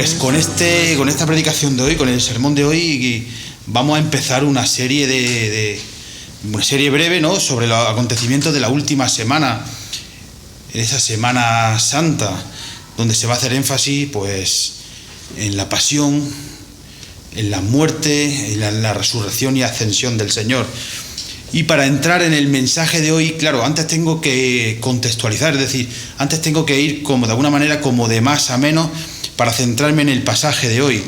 Pues con esta predicación de hoy, con el sermón de hoy, vamos a empezar una serie una serie breve, ¿no?, sobre los acontecimientos de la última semana, esa Semana Santa, donde se va a hacer énfasis, pues, en la pasión, en la muerte, en la resurrección y ascensión del Señor. Y para entrar en el mensaje de hoy, claro, antes tengo que contextualizar, es decir, antes tengo que ir como de alguna manera como de más a menos para centrarme en el pasaje de hoy.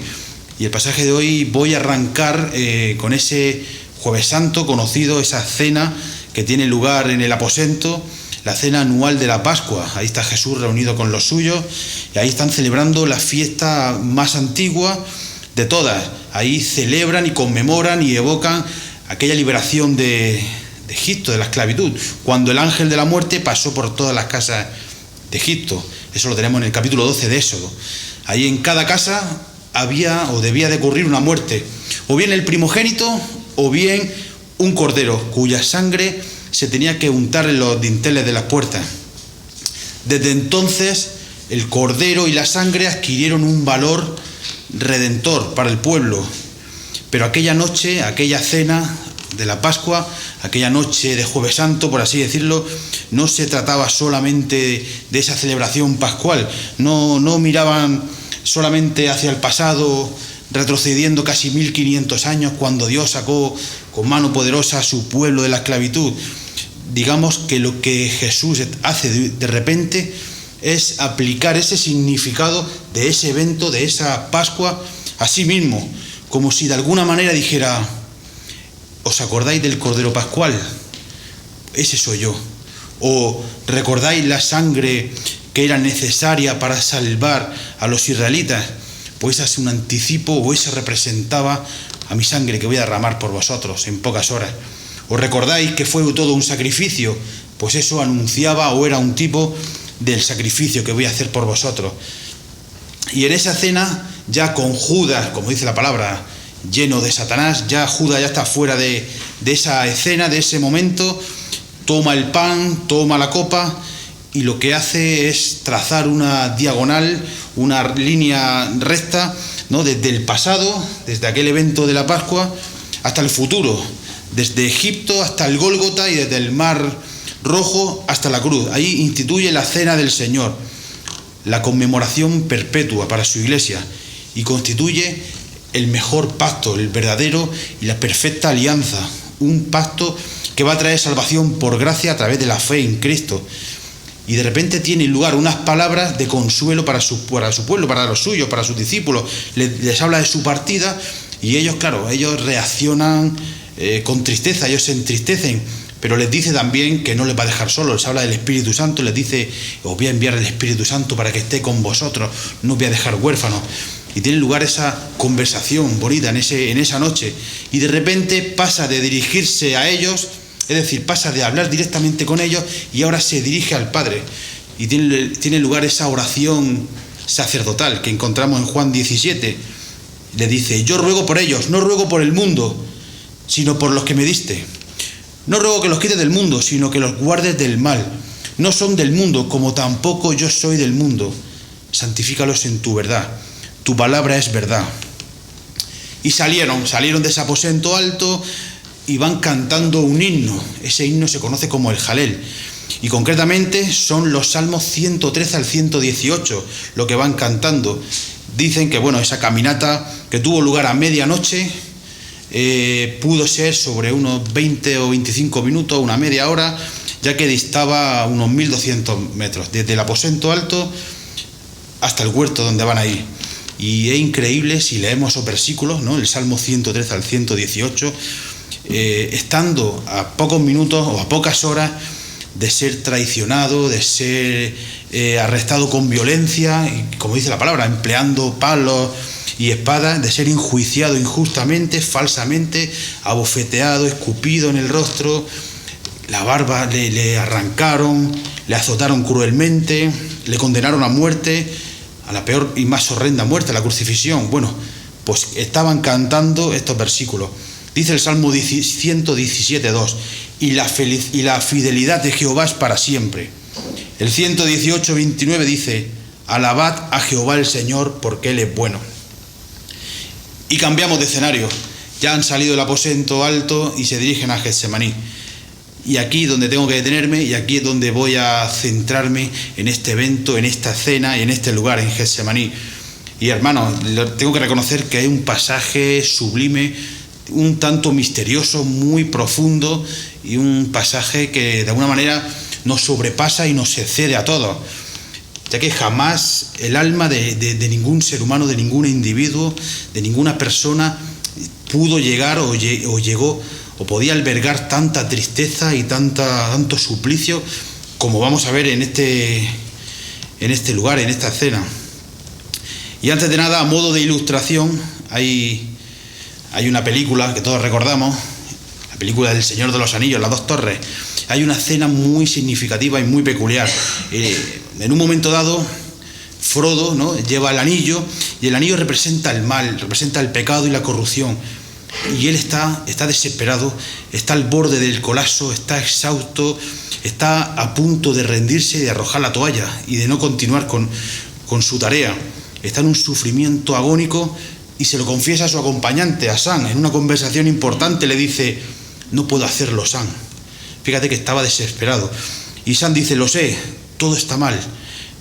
Y el pasaje de hoy voy a arrancar con ese Jueves Santo conocido, esa cena que tiene lugar en el aposento, la cena anual de la Pascua. Ahí está Jesús reunido con los suyos y ahí están celebrando la fiesta más antigua de todas. Ahí celebran y conmemoran y evocan aquella liberación de Egipto, de la esclavitud, cuando el ángel de la muerte pasó por todas las casas de Egipto. Eso lo tenemos en el capítulo 12 de Éxodo. Ahí en cada casa había o debía de ocurrir una muerte, o bien el primogénito, o bien un cordero, cuya sangre se tenía que untar en los dinteles de las puertas. Desde entonces, el cordero y la sangre adquirieron un valor redentor para el pueblo. Pero aquella noche, aquella cena de la Pascua, aquella noche de Jueves Santo, por así decirlo, no se trataba solamente de esa celebración pascual. No miraban solamente hacia el pasado, retrocediendo casi 1500 años, cuando Dios sacó con mano poderosa a su pueblo de la esclavitud. Digamos que lo que Jesús hace de repente es aplicar ese significado de ese evento, de esa Pascua, a sí mismo, como si de alguna manera dijera: ¿os acordáis del Cordero Pascual? Ese soy yo. ¿O recordáis la sangre que era necesaria para salvar a los israelitas? Pues ese es un anticipo, o ese representaba a mi sangre que voy a derramar por vosotros en pocas horas. ¿Os recordáis que fue todo un sacrificio? Pues eso anunciaba o era un tipo del sacrificio que voy a hacer por vosotros. Y en esa cena, ya con Judas, como dice la palabra, lleno de Satanás, ya Judas ya está fuera de esa escena, de ese momento, toma el pan, toma la copa, y lo que hace es trazar una diagonal, una línea recta, ¿no?, desde el pasado, desde aquel evento de la Pascua, hasta el futuro, desde Egipto hasta el Gólgota y desde el Mar Rojo hasta la cruz. Ahí instituye la cena del Señor, la conmemoración perpetua para su iglesia, y constituye el mejor pacto, el verdadero y la perfecta alianza, un pacto que va a traer salvación por gracia a través de la fe en Cristo. Y de repente tiene lugar unas palabras de consuelo para su pueblo, para los suyos, para sus discípulos. Les habla de su partida y ellos, claro, ellos reaccionan con tristeza, ellos se entristecen, pero les dice también que no les va a dejar solos. Les habla del Espíritu Santo, les dice: os voy a enviar el Espíritu Santo para que esté con vosotros, no os voy a dejar huérfanos. Y tiene lugar esa conversación bonita en esa noche, y de repente pasa de dirigirse a ellos, es decir, pasa de hablar directamente con ellos y ahora se dirige al Padre, y tiene lugar esa oración sacerdotal que encontramos en Juan 17. Le dice: yo ruego por ellos, no ruego por el mundo, sino por los que me diste. No ruego que los quites del mundo, sino que los guardes del mal. No son del mundo, como tampoco yo soy del mundo. Santifícalos en tu verdad. Tu palabra es verdad. Y salieron de ese aposento alto y van cantando un himno. Ese himno se conoce como el Jalel. Y concretamente son los salmos 113 al 118 lo que van cantando. Dicen que, bueno, esa caminata que tuvo lugar a medianoche pudo ser sobre unos 20 o 25 minutos, una media hora, ya que distaba unos 1200 metros, desde el aposento alto hasta el huerto donde van a ir. Y es increíble si leemos esos versículos, ¿no?, el Salmo 113 al 118, estando a pocos minutos o a pocas horas de ser traicionado, de ser arrestado con violencia, y, como dice la palabra, empleando palos y espadas, de ser enjuiciado injustamente, falsamente, abofeteado, escupido en el rostro, la barba le arrancaron, le azotaron cruelmente, le condenaron a muerte, a la peor y más horrenda muerte, la crucifixión. Bueno, pues estaban cantando estos versículos. Dice el Salmo 117:2, y la fidelidad de Jehová es para siempre. El 118:29 dice: Alabad a Jehová el Señor, porque Él es bueno. Y cambiamos de escenario. Ya han salido del aposento alto y se dirigen a Getsemaní. Y aquí es donde tengo que detenerme, y aquí es donde voy a centrarme en este evento, en esta escena y en este lugar, en Getsemaní. Y hermanos, tengo que reconocer que hay un pasaje sublime, un tanto misterioso, muy profundo, y un pasaje que de alguna manera nos sobrepasa y nos excede a todos, ya que jamás el alma de ningún ser humano, de ningún individuo, de ninguna persona pudo llegar o llegó o podía albergar tanta tristeza y tanto suplicio como vamos a ver en este lugar, en esta escena. Y antes de nada, a modo de ilustración, hay una película que todos recordamos, la película del Señor de los Anillos, Las Dos Torres. Hay una escena muy significativa y muy peculiar. En un momento dado, Frodo, ¿no?, lleva el anillo, y el anillo representa el mal, representa el pecado y la corrupción. Y él está desesperado, está al borde del colapso, está exhausto, está a punto de rendirse, de arrojar la toalla y de no continuar con su tarea. Está en un sufrimiento agónico y se lo confiesa a su acompañante, a Sam. En una conversación importante le dice: no puedo hacerlo, Sam. Fíjate que estaba desesperado. Y Sam dice: lo sé, todo está mal,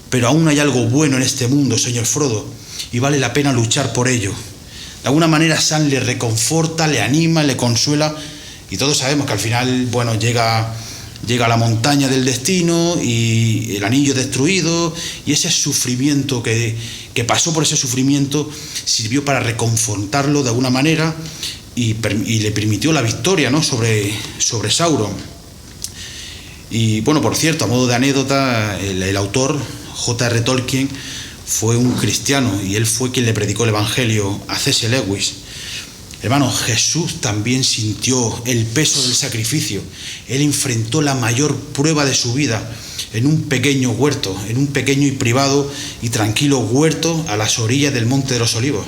pero aún hay algo bueno en este mundo, señor Frodo, y vale la pena luchar por ello. De alguna manera Sam le reconforta, le anima, le consuela, y todos sabemos que al final, bueno, llega a la montaña del destino y el anillo destruido, y ese sufrimiento que pasó por ese sufrimiento sirvió para reconfortarlo de alguna manera y le permitió la victoria, ¿no?, sobre Sauron. Y bueno, por cierto, a modo de anécdota, el autor J.R. Tolkien fue un cristiano y él fue quien le predicó el Evangelio a C.S. Lewis. Hermano, Jesús también sintió el peso del sacrificio. Él enfrentó la mayor prueba de su vida en un pequeño huerto, en un pequeño y privado y tranquilo huerto a las orillas del Monte de los Olivos,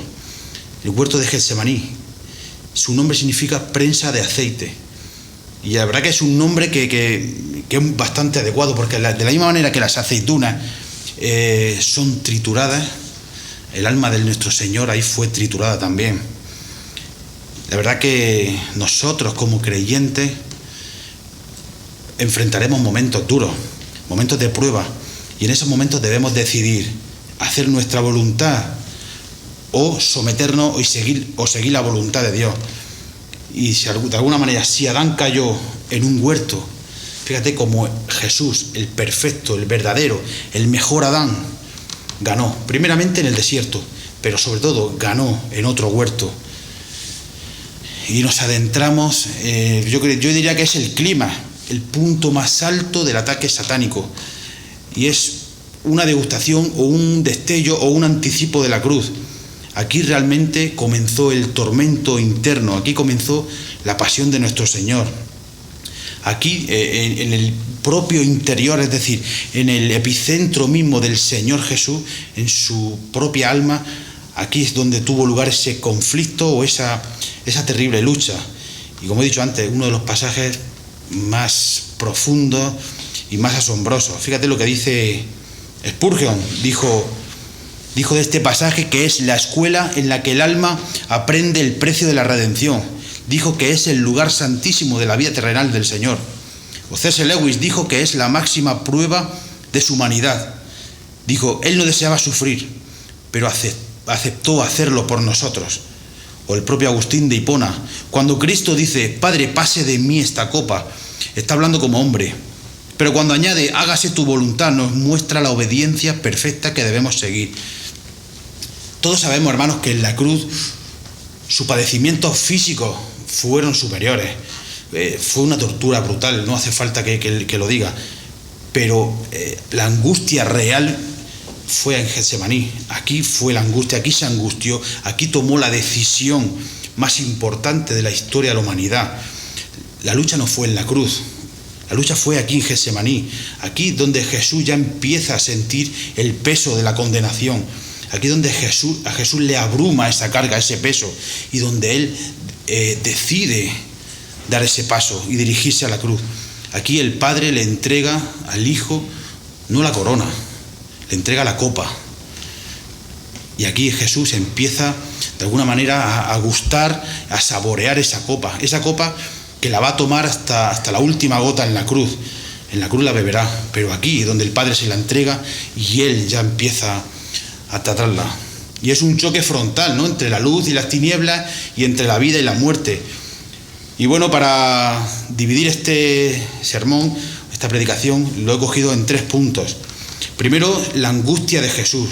el huerto de Getsemaní. Su nombre significa prensa de aceite. Y la verdad que es un nombre que es bastante adecuado, porque de la misma manera que las aceitunas son trituradas, el alma de nuestro Señor ahí fue triturada también. La verdad que nosotros como creyentes enfrentaremos momentos duros, momentos de prueba, y en esos momentos debemos decidir hacer nuestra voluntad o someternos o seguir la voluntad de Dios. Y si de alguna manera, si Adán cayó en un huerto, fíjate cómo Jesús, el perfecto, el verdadero, el mejor Adán, ganó primeramente en el desierto, pero sobre todo ganó en otro huerto. Y nos adentramos, yo diría que es el clima, el punto más alto del ataque satánico, y es una degustación o un destello o un anticipo de la cruz. Aquí realmente comenzó el tormento interno, aquí comenzó la pasión de nuestro Señor. Aquí, en el propio interior, es decir, en el epicentro mismo del Señor Jesús, en su propia alma, aquí es donde tuvo lugar ese conflicto o esa terrible lucha. Y como he dicho antes, uno de los pasajes más profundos y más asombrosos. Fíjate lo que dice Spurgeon, dijo de este pasaje que es la escuela en la que el alma aprende el precio de la redención. Dijo que es el lugar santísimo de la vida terrenal del Señor. O C.S. Lewis dijo que es la máxima prueba de su humanidad. Dijo: él no deseaba sufrir, pero aceptó hacerlo por nosotros. O el propio Agustín de Hipona, cuando Cristo dice: Padre, pase de mí esta copa, está hablando como hombre. Pero cuando añade: hágase tu voluntad, nos muestra la obediencia perfecta que debemos seguir. Todos sabemos, hermanos, que en la cruz sus padecimientos físicos fueron superiores. Fue una tortura brutal, no hace falta que lo diga. Pero la angustia real fue en Getsemaní. Aquí fue la angustia, aquí se angustió, aquí tomó la decisión más importante de la historia de la humanidad. La lucha no fue en la cruz, la lucha fue aquí en Getsemaní, aquí donde Jesús ya empieza a sentir el peso de la condenación. Aquí donde a Jesús le abruma esa carga, ese peso, y donde Él decide dar ese paso y dirigirse a la cruz. Aquí el Padre le entrega al Hijo no la corona, le entrega la copa, Y aquí Jesús empieza de alguna manera a gustar, a saborear esa copa que la va a tomar hasta la última gota en la cruz. En la cruz la beberá, pero aquí donde el Padre se la entrega y Él ya empieza a tratarla. Y es un choque frontal, ¿no?, entre la luz y las tinieblas y entre la vida y la muerte. Y bueno, para dividir este sermón, esta predicación, lo he cogido en 3 puntos. Primero, la angustia de Jesús,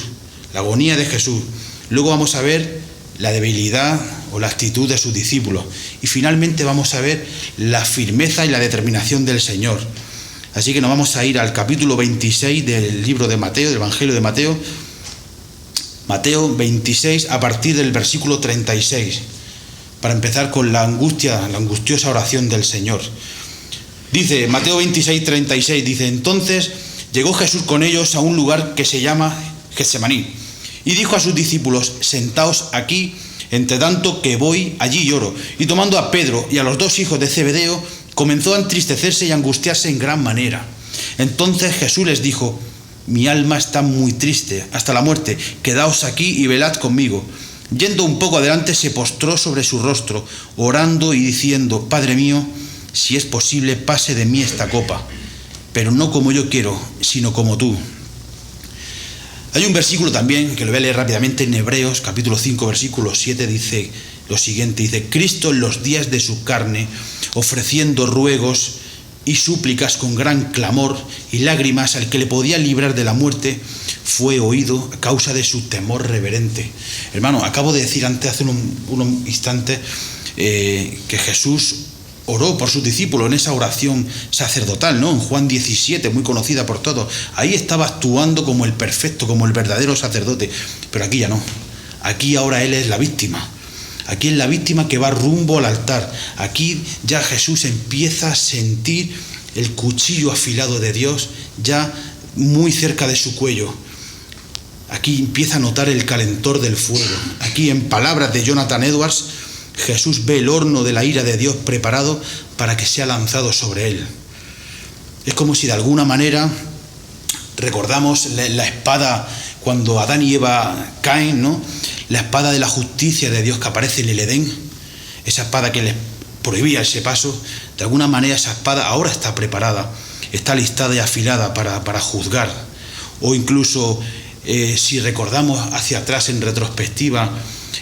la agonía de Jesús. Luego vamos a ver la debilidad o la actitud de sus discípulos. Y finalmente vamos a ver la firmeza y la determinación del Señor. Así que nos vamos a ir al capítulo 26 del libro de Mateo, del Evangelio de Mateo. Mateo 26, a partir del versículo 36, para empezar con la angustiosa oración del Señor. Dice, Mateo 26, 36, dice, entonces llegó Jesús con ellos a un lugar que se llama Getsemaní, y dijo a sus discípulos, sentaos aquí, entre tanto que voy allí y oro. Y tomando a Pedro y a los 2 hijos de Zebedeo, comenzó a entristecerse y a angustiarse en gran manera. Entonces Jesús les dijo, mi alma está muy triste hasta la muerte, quedaos aquí y velad conmigo. Yendo un poco adelante se postró sobre su rostro, orando y diciendo, Padre mío, si es posible pase de mí esta copa, pero no como yo quiero, sino como tú. Hay un versículo también, que lo voy a leer rápidamente, en Hebreos, capítulo 5, versículo 7, dice lo siguiente, dice, Cristo en los días de su carne, ofreciendo ruegos y súplicas con gran clamor y lágrimas al que le podía librar de la muerte, fue oído a causa de su temor reverente. Hermano, acabo de decir antes, hace unos instantes, que Jesús oró por sus discípulos en esa oración sacerdotal, ¿no? En Juan 17, muy conocida por todos. Ahí estaba actuando como el perfecto, como el verdadero sacerdote. Pero aquí ya no. Aquí ahora Él es la víctima. Aquí es la víctima que va rumbo al altar. Aquí ya Jesús empieza a sentir el cuchillo afilado de Dios ya muy cerca de su cuello. Aquí empieza a notar el calentor del fuego. Aquí, en palabras de Jonathan Edwards, Jesús ve el horno de la ira de Dios preparado para que sea lanzado sobre él. Es como si de alguna manera recordamos la espada cuando Adán y Eva caen, ¿no? La espada de la justicia de Dios que aparece en el Edén, esa espada que les prohibía ese paso, de alguna manera esa espada ahora está preparada, está listada y afilada para juzgar. O incluso, si recordamos hacia atrás en retrospectiva,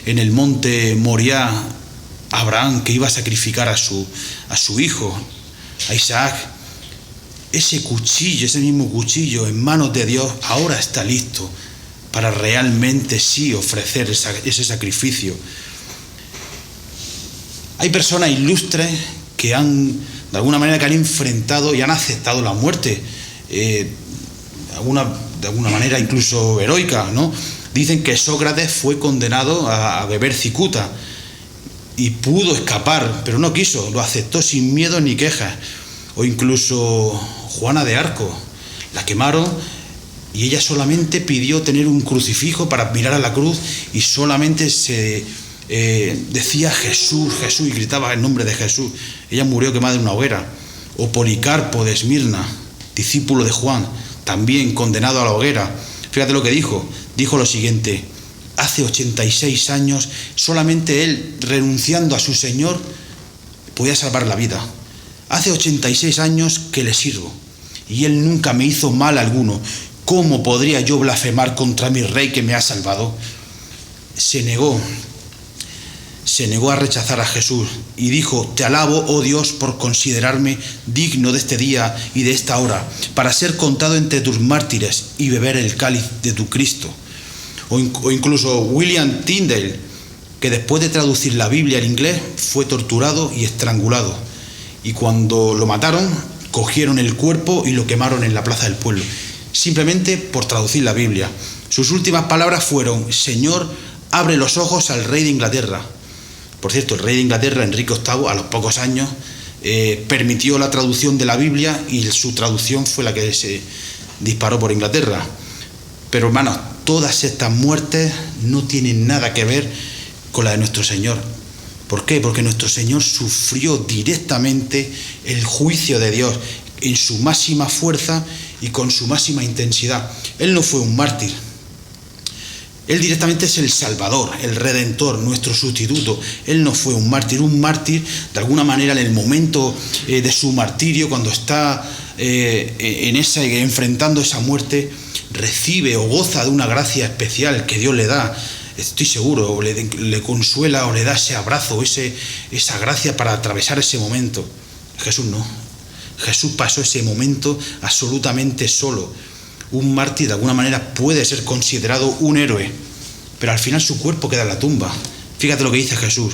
en el monte Moriah, Abraham que iba a sacrificar a su hijo, a Isaac, ese cuchillo, ese mismo cuchillo en manos de Dios ahora está listo para realmente sí ofrecer ese sacrificio. Hay personas ilustres que han, de alguna manera, que han enfrentado y han aceptado la muerte, de alguna manera incluso heroica, ¿no? Dicen que Sócrates fue condenado a beber cicuta y pudo escapar, pero no quiso, lo aceptó sin miedo ni quejas. O incluso Juana de Arco, la quemaron y ella solamente pidió tener un crucifijo para mirar a la cruz y solamente se decía Jesús, Jesús, y gritaba el nombre de Jesús. Ella murió quemada en una hoguera. O Policarpo de Esmirna, discípulo de Juan, también condenado a la hoguera. Fíjate lo que dijo lo siguiente, hace 86 años solamente él, renunciando a su Señor, podía salvar la vida. Hace 86 años que le sirvo y él nunca me hizo mal alguno. ¿Cómo podría yo blasfemar contra mi rey que me ha salvado? Se negó a rechazar a Jesús y dijo, te alabo, oh Dios, por considerarme digno de este día y de esta hora, para ser contado entre tus mártires y beber el cáliz de tu Cristo. O incluso William Tyndale, que después de traducir la Biblia al inglés fue torturado y estrangulado. Y cuando lo mataron, cogieron el cuerpo y lo quemaron en la plaza del pueblo, simplemente por traducir la Biblia. Sus últimas palabras fueron, Señor, abre los ojos al rey de Inglaterra. Por cierto, el rey de Inglaterra, Enrique VIII, a los pocos años, permitió la traducción de la Biblia y su traducción fue la que se disparó por Inglaterra. Pero hermanos, todas estas muertes no tienen nada que ver con la de nuestro Señor. ¿Por qué? Porque nuestro Señor sufrió directamente el juicio de Dios en su máxima fuerza y con su máxima intensidad. Él no fue un mártir. Él directamente es el Salvador, el Redentor, nuestro sustituto. Él no fue un mártir de alguna manera en el momento de su martirio, cuando está enfrentando esa muerte, recibe o goza de una gracia especial que Dios le da. Estoy seguro, o le consuela o le da ese abrazo, esa gracia para atravesar ese momento. Jesús no. Jesús pasó ese momento absolutamente solo. Un mártir de alguna manera puede ser considerado un héroe, pero al final su cuerpo queda en la tumba. Fíjate lo que dice Jesús: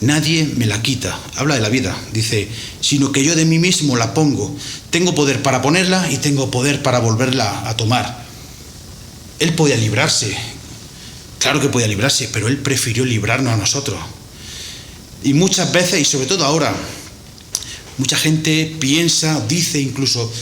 nadie me la quita. Habla de la vida, dice, sino que yo de mí mismo la pongo. Tengo poder para ponerla y tengo poder para volverla a tomar. Él podía librarse, claro que podía librarse, pero Él prefirió librarnos a nosotros. Y muchas veces, y sobre todo ahora, mucha gente piensa, dice incluso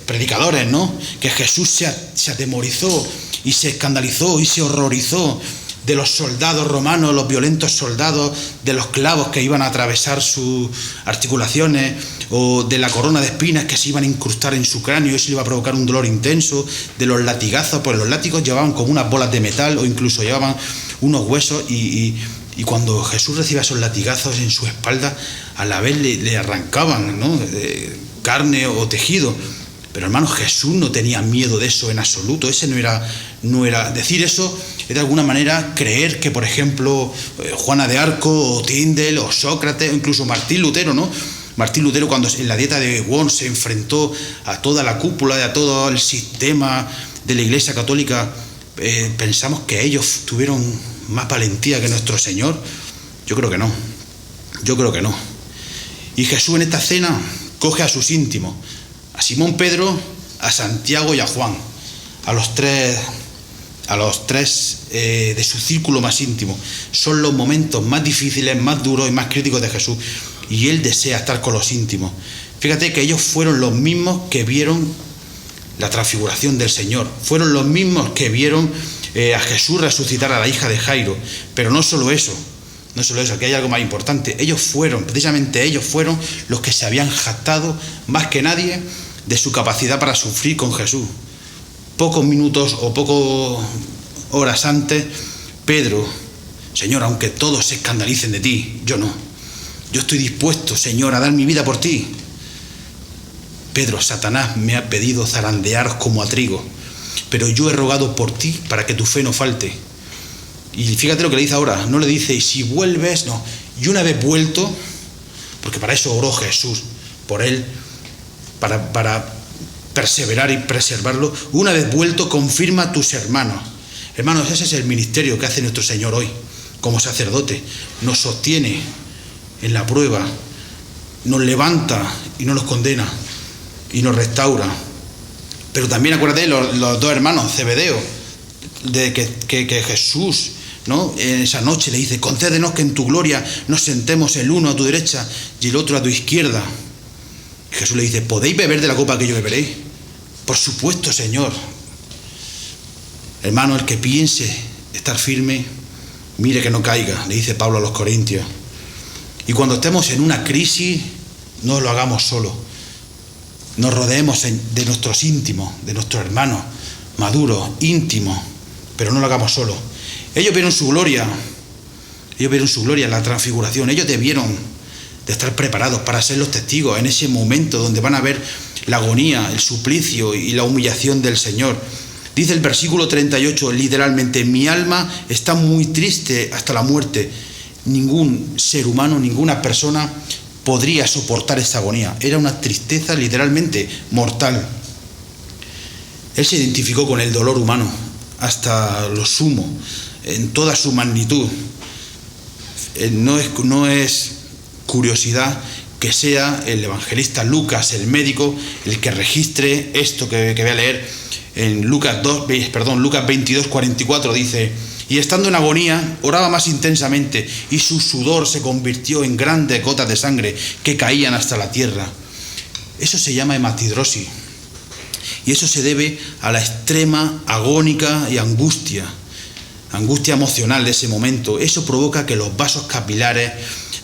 predicadores, ¿no?, que Jesús se atemorizó y se escandalizó y se horrorizó de los soldados romanos, los violentos soldados, de los clavos que iban a atravesar sus articulaciones, o de la corona de espinas que se iban a incrustar en su cráneo y eso le iba a provocar un dolor intenso, de los latigazos, pues los látigos llevaban como unas bolas de metal o incluso llevaban unos huesos y cuando Jesús recibía esos latigazos en su espalda, a la vez le arrancaban, ¿no?, carne o tejido. Pero hermanos, Jesús no tenía miedo de eso en absoluto. Ese no era decir eso, es de alguna manera creer que, por ejemplo, Juana de Arco o Tyndale o Sócrates o incluso Martín Lutero, ¿no? Martín Lutero, cuando en la dieta de Worms se enfrentó a toda la cúpula, a todo el sistema de la Iglesia Católica, pensamos que ellos tuvieron más valentía que nuestro Señor. Yo creo que no. Y Jesús en esta cena coge a sus íntimos, a Simón Pedro, a Santiago y a Juan, a los tres de su círculo más íntimo. Son los momentos más difíciles, más duros y más críticos de Jesús, y Él desea estar con los íntimos. Fíjate que ellos fueron los mismos que vieron la transfiguración del Señor, fueron los mismos que vieron a Jesús resucitar a la hija de Jairo. Pero no solo eso, aquí hay algo más importante. Precisamente ellos fueron los que se habían jactado más que nadie de su capacidad para sufrir con Jesús. Pocos minutos o pocas horas antes, Pedro: Señor, aunque todos se escandalicen de ti, yo no. Yo estoy dispuesto, Señor, a dar mi vida por ti. Pedro: Satanás me ha pedido zarandear como a trigo, pero yo he rogado por ti para que tu fe no falte. Y fíjate lo que le dice ahora, no le dice, y si vuelves, no. Y una vez vuelto, porque para eso oró Jesús, por él, para perseverar y preservarlo, una vez vuelto, confirma a tus hermanos. Hermanos, ese es el ministerio que hace nuestro Señor hoy, como sacerdote. Nos sostiene en la prueba, nos levanta y no nos condena, y nos restaura. Pero también acuérdate los dos hermanos, Zebedeo, de que Jesús, ¿no?, en esa noche le dice: concédenos que en tu gloria nos sentemos el uno a tu derecha y el otro a tu izquierda. Y Jesús le dice: ¿podéis beber de la copa que yo beberé? Por supuesto, Señor. Hermano, el que piense estar firme, mire que no caiga, le dice Pablo a los Corintios. Y cuando estemos en una crisis, no lo hagamos solo. Nos rodeemos de nuestros íntimos, de nuestros hermanos maduros, íntimos, pero no lo hagamos solo. Ellos vieron su gloria en la transfiguración. Ellos debieron de estar preparados para ser los testigos en ese momento donde van a ver la agonía, el suplicio y la humillación del Señor. Dice el versículo 38 literalmente: mi alma está muy triste hasta la muerte. Ningún ser humano, ninguna persona podría soportar esta agonía. Era una tristeza literalmente mortal. Él se identificó con el dolor humano hasta lo sumo, en toda su magnitud. No es curiosidad que sea el evangelista Lucas, el médico, el que registre esto que voy a leer en Lucas 22, 44, dice: y estando en agonía, oraba más intensamente, y su sudor se convirtió en grandes gotas de sangre que caían hasta la tierra. Eso se llama hematidrosis, y eso se debe a la extrema agónica y angustia emocional de ese momento. Eso provoca que los vasos capilares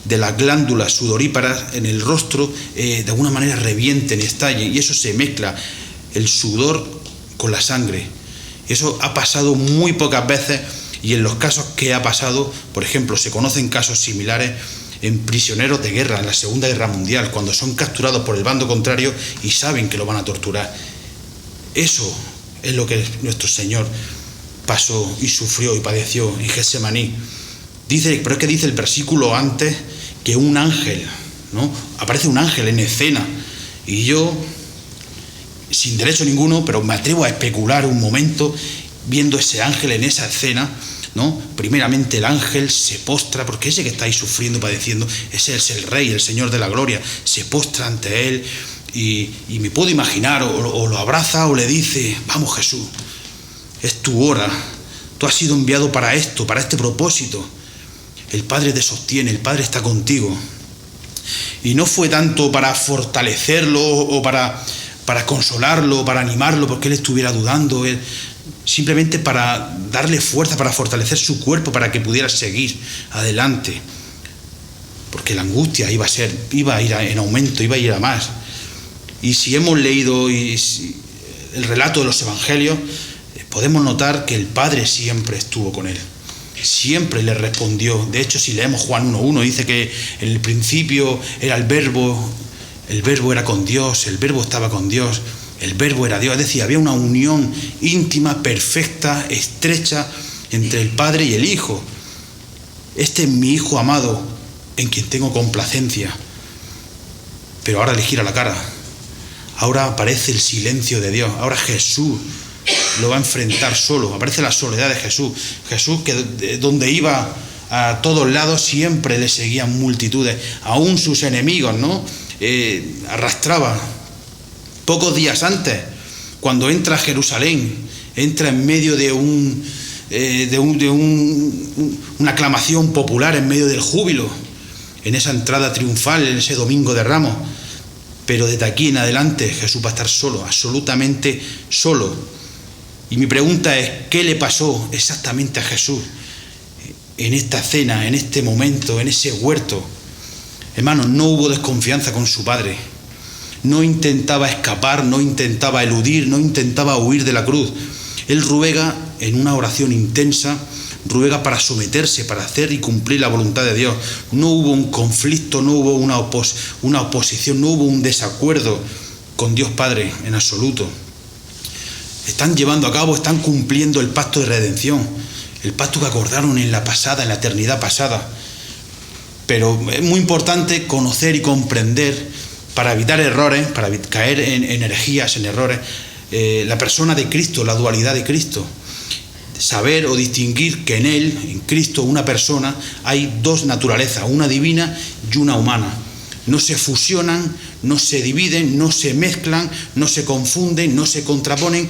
de las glándulas sudoríparas en el rostro de alguna manera revienten y estallen, y eso se mezcla, el sudor con la sangre. Eso ha pasado muy pocas veces, y en los casos que ha pasado, por ejemplo, se conocen casos similares en prisioneros de guerra en la Segunda Guerra Mundial, cuando son capturados por el bando contrario y saben que lo van a torturar. Eso es lo que nuestro Señor pasó y sufrió y padeció en Getsemaní. Dice, pero es que dice el versículo antes que un ángel, ¿no? Aparece un ángel en escena, y yo, sin derecho ninguno, pero me atrevo a especular un momento viendo ese ángel en esa escena, ¿no? Primeramente el ángel se postra, porque ese que está ahí sufriendo y padeciendo, ese es el Rey, el Señor de la gloria, se postra ante él y me puedo imaginar, o lo abraza o le dice: vamos Jesús, es tu hora, tú has sido enviado para esto, para este propósito, el Padre te sostiene, el Padre está contigo. Y no fue tanto para fortalecerlo o para consolarlo, para animarlo porque él estuviera dudando, simplemente para darle fuerza, para fortalecer su cuerpo, para que pudiera seguir adelante, porque la angustia iba a ir en aumento, iba a ir a más. Y si hemos leído el relato de los evangelios, podemos notar que el Padre siempre estuvo con él, siempre le respondió. De hecho, si leemos Juan 1:1, dice que en el principio era el verbo era con Dios, el verbo estaba con Dios, el verbo era Dios. Es decir, había una unión íntima, perfecta, estrecha entre el Padre y el Hijo. Este es mi Hijo amado, en quien tengo complacencia. Pero ahora le gira la cara. Ahora aparece el silencio de Dios. Ahora Jesús lo va a enfrentar solo. Aparece la soledad de Jesús. Jesús, que donde iba a todos lados siempre le seguían multitudes. Aún sus enemigos, ¿no? Arrastraba. Pocos días antes, cuando entra a Jerusalén, entra en medio de una aclamación popular, en medio del júbilo, en esa entrada triunfal, en ese domingo de Ramos. Pero desde aquí en adelante Jesús va a estar solo, absolutamente solo. Y mi pregunta es: ¿qué le pasó exactamente a Jesús en esta cena, en este momento, en ese huerto? Hermanos, no hubo desconfianza con su Padre. No intentaba escapar, no intentaba eludir, no intentaba huir de la cruz. Él ruega en una oración intensa, ruega para someterse, para hacer y cumplir la voluntad de Dios. No hubo un conflicto, no hubo una oposición, no hubo un desacuerdo con Dios Padre en absoluto. Están llevando a cabo, están cumpliendo el pacto de redención, el pacto que acordaron en la eternidad pasada. Pero es muy importante conocer y comprender, para evitar errores, para caer en herejías, en errores, la persona de Cristo, la dualidad de Cristo. Saber o distinguir que en Él, en Cristo, una persona, hay dos naturalezas, una divina y una humana. No se fusionan, no se dividen, no se mezclan, no se confunden, no se contraponen,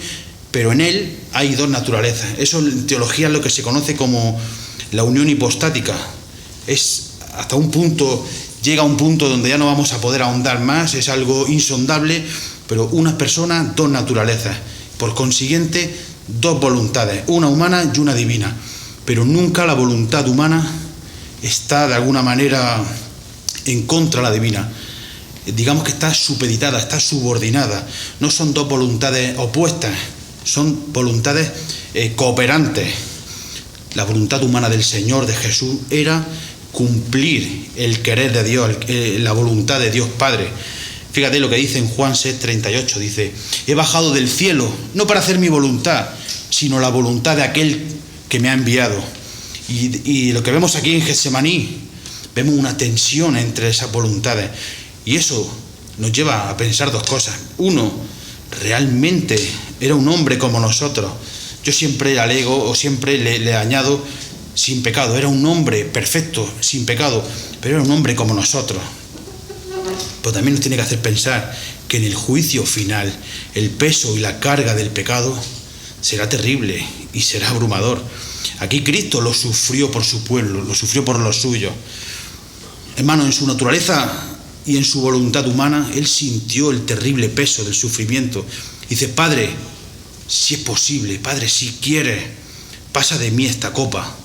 pero en Él hay dos naturalezas. Eso en teología es lo que se conoce como la unión hipostática. Es hasta un punto, llega a un punto donde ya no vamos a poder ahondar más, es algo insondable, pero una persona, dos naturalezas. Por consiguiente, dos voluntades, una humana y una divina. Pero nunca la voluntad humana está de alguna manera en contra de la divina. Digamos que está supeditada, está subordinada. No son dos voluntades opuestas, son voluntades cooperantes. La voluntad humana del Señor, de Jesús, era cumplir el querer de Dios, la voluntad de Dios Padre. Fíjate lo que dice en Juan 6:38, dice: he bajado del cielo, no para hacer mi voluntad, sino la voluntad de aquel que me ha enviado. Y lo que vemos aquí en Getsemaní, vemos una tensión entre esas voluntades. Y eso nos lleva a pensar dos cosas. Uno, realmente era un hombre como nosotros. Yo siempre le alego o siempre le añado sin pecado. Era un hombre perfecto, sin pecado, pero era un hombre como nosotros. Pero también nos tiene que hacer pensar que en el juicio final el peso y la carga del pecado será terrible y será abrumador. Aquí Cristo lo sufrió por su pueblo, lo sufrió por los suyos. Hermano, en su naturaleza y en su voluntad humana, Él sintió el terrible peso del sufrimiento. Dice: Padre, si es posible, Padre, si quieres, pasa de mí esta copa.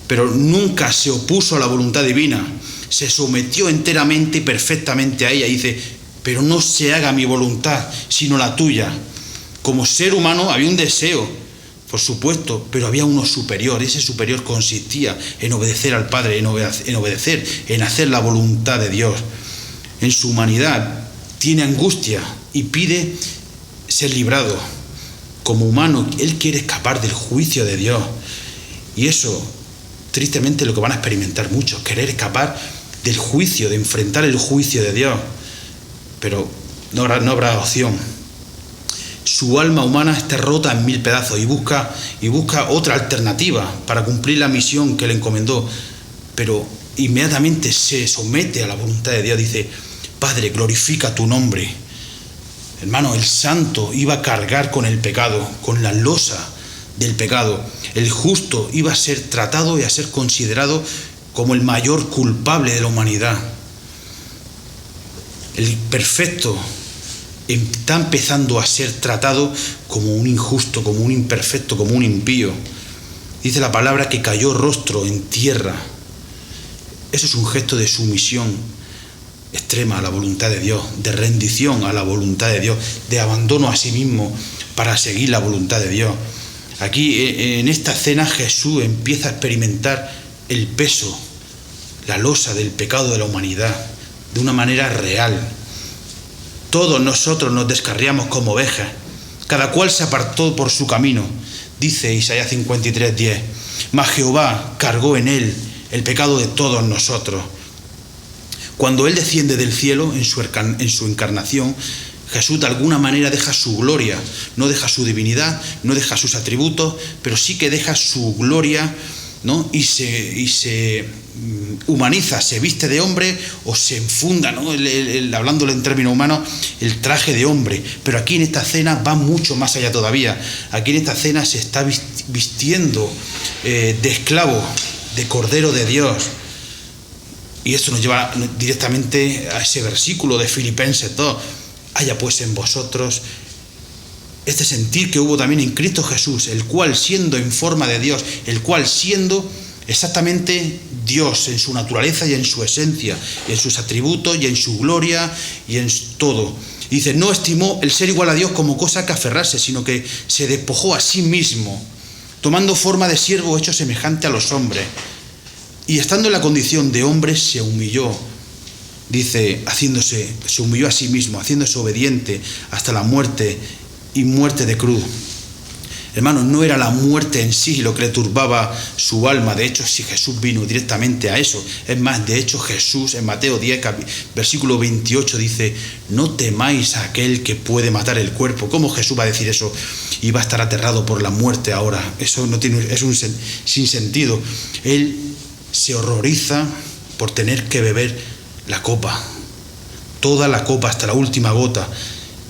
Pero nunca se opuso a la voluntad divina, se sometió enteramente y perfectamente a ella. Dice: pero no se haga mi voluntad, sino la tuya. Como ser humano había un deseo por supuesto, pero había uno superior. Ese superior consistía en obedecer al Padre, en obedecer, en hacer la voluntad de Dios. En su humanidad tiene angustia y pide ser librado. Como humano, él quiere escapar del juicio de Dios. Y eso, tristemente, es lo que van a experimentar muchos, querer escapar del juicio, de enfrentar el juicio de Dios. Pero no habrá opción. Su alma humana está rota en 1000 pedazos y busca otra alternativa para cumplir la misión que le encomendó. Pero inmediatamente se somete a la voluntad de Dios. Dice: Padre, glorifica tu nombre. Hermano, el santo iba a cargar con el pecado, con la losa del pecado. El justo iba a ser tratado y a ser considerado como el mayor culpable de la humanidad. El perfecto está empezando a ser tratado como un injusto, como un imperfecto, como un impío. Dice la palabra que cayó rostro en tierra. Eso es un gesto de sumisión extrema a la voluntad de Dios, de rendición a la voluntad de Dios, de abandono a sí mismo para seguir la voluntad de Dios. Aquí en esta escena Jesús empieza a experimentar el peso, la losa del pecado de la humanidad, de una manera real. Todos nosotros nos descarriamos como ovejas, cada cual se apartó por su camino, dice Isaías 53:10. Mas Jehová cargó en él el pecado de todos nosotros. Cuando él desciende del cielo en su encarnación, Jesús de alguna manera deja su gloria, no deja su divinidad, no deja sus atributos, pero sí que deja su gloria, ¿no? Y se humaniza, se viste de hombre o se enfunda, ¿no? Hablándolo en términos humanos, el traje de hombre. Pero aquí en esta escena va mucho más allá todavía. Aquí en esta escena se está vistiendo de esclavo, de cordero de Dios. Y esto nos lleva directamente a ese versículo de Filipenses 2. Haya pues en vosotros este sentir que hubo también en Cristo Jesús, el cual siendo en forma de Dios, el cual siendo exactamente Dios en su naturaleza y en su esencia, y en sus atributos y en su gloria y en todo. Y dice, no estimó el ser igual a Dios como cosa que aferrarse, sino que se despojó a sí mismo, tomando forma de siervo hecho semejante a los hombres. Y estando en la condición de hombre se humilló, dice, se humilló a sí mismo, haciéndose obediente hasta la muerte y muerte de cruz. Hermanos, no era la muerte en sí lo que le turbaba su alma. De hecho, si Jesús vino directamente a eso. Es más, de hecho Jesús en Mateo 10, versículo 28 dice, no temáis a aquel que puede matar el cuerpo. ¿Cómo Jesús va a decir eso? Y va a estar aterrado por la muerte ahora. Eso es un sinsentido. Él se horroriza por tener que beber la copa. Toda la copa hasta la última gota.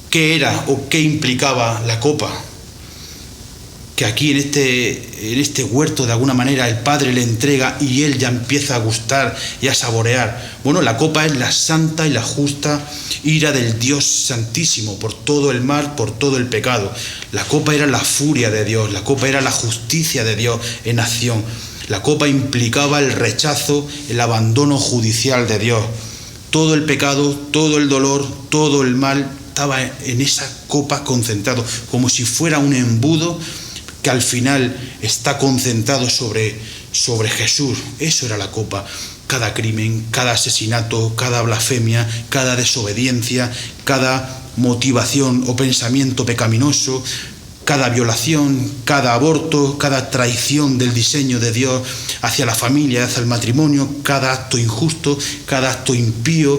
¿Qué era o qué implicaba la copa? Que aquí en este huerto de alguna manera el Padre le entrega y él ya empieza a gustar y a saborear. Bueno, la copa es la santa y la justa ira del Dios Santísimo por todo el mal, por todo el pecado. La copa era la furia de Dios, la copa era la justicia de Dios en acción. La copa implicaba el rechazo, el abandono judicial de Dios. Todo el pecado, todo el dolor, todo el mal estaba en esa copa concentrado, como si fuera un embudo que al final está concentrado sobre Jesús. Eso era la copa. Cada crimen, cada asesinato, cada blasfemia, cada desobediencia, cada motivación o pensamiento pecaminoso, cada violación, cada aborto, cada traición del diseño de Dios hacia la familia, hacia el matrimonio, cada acto injusto, cada acto impío,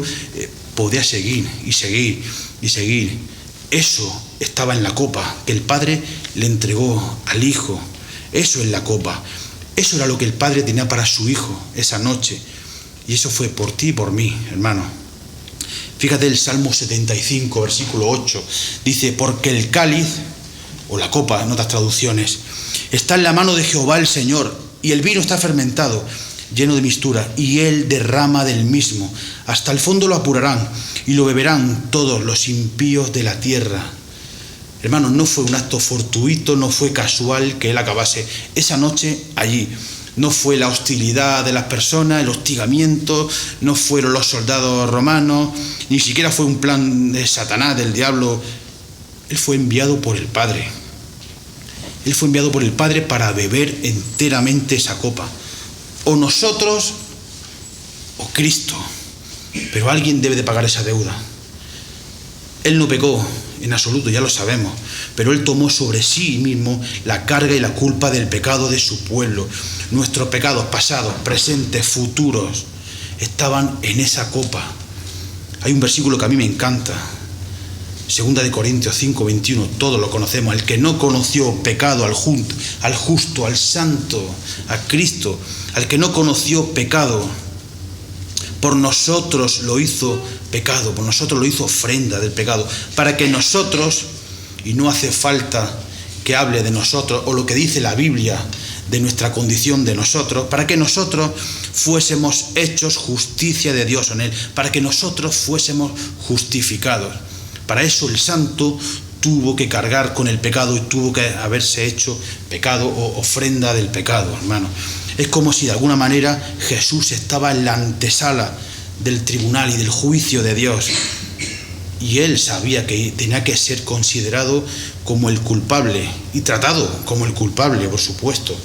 podía seguir y seguir y seguir. Eso estaba en la copa que el Padre le entregó al Hijo. Eso es la copa. Eso era lo que el Padre tenía para su Hijo esa noche. Y eso fue por ti y por mí, hermano. Fíjate el Salmo 75, versículo 8. Dice, porque el cáliz, o la copa en otras traducciones, está en la mano de Jehová el Señor, y el vino está fermentado, lleno de mistura, y él derrama del mismo. Hasta el fondo lo apurarán, y lo beberán todos los impíos de la tierra. Hermanos, no fue un acto fortuito, no fue casual que él acabase esa noche allí. No fue la hostilidad de las personas, el hostigamiento, no fueron los soldados romanos, ni siquiera fue un plan de Satanás, del diablo. Él fue enviado por el Padre. Él fue enviado por el Padre para beber enteramente esa copa. O nosotros o Cristo. Pero alguien debe de pagar esa deuda. Él no pecó en absoluto, ya lo sabemos, pero Él tomó sobre sí mismo la carga y la culpa del pecado de su pueblo. Nuestros pecados pasados, presentes, futuros, estaban en esa copa. Hay un versículo que a mí me encanta, 2 de Corintios 5, 21, todos lo conocemos. El que no conoció pecado al justo, al santo, a Cristo, al que no conoció pecado, por nosotros lo hizo pecado, por nosotros lo hizo ofrenda del pecado, para que nosotros, y no hace falta que hable de nosotros, o lo que dice la Biblia de nuestra condición de nosotros, para que nosotros fuésemos hechos justicia de Dios en Él, para que nosotros fuésemos justificados. Para eso el santo tuvo que cargar con el pecado y tuvo que haberse hecho pecado o ofrenda del pecado, hermano. Es como si de alguna manera Jesús estaba en la antesala del tribunal y del juicio de Dios. Y Él sabía que tenía que ser considerado como el culpable y tratado como el culpable, por supuesto.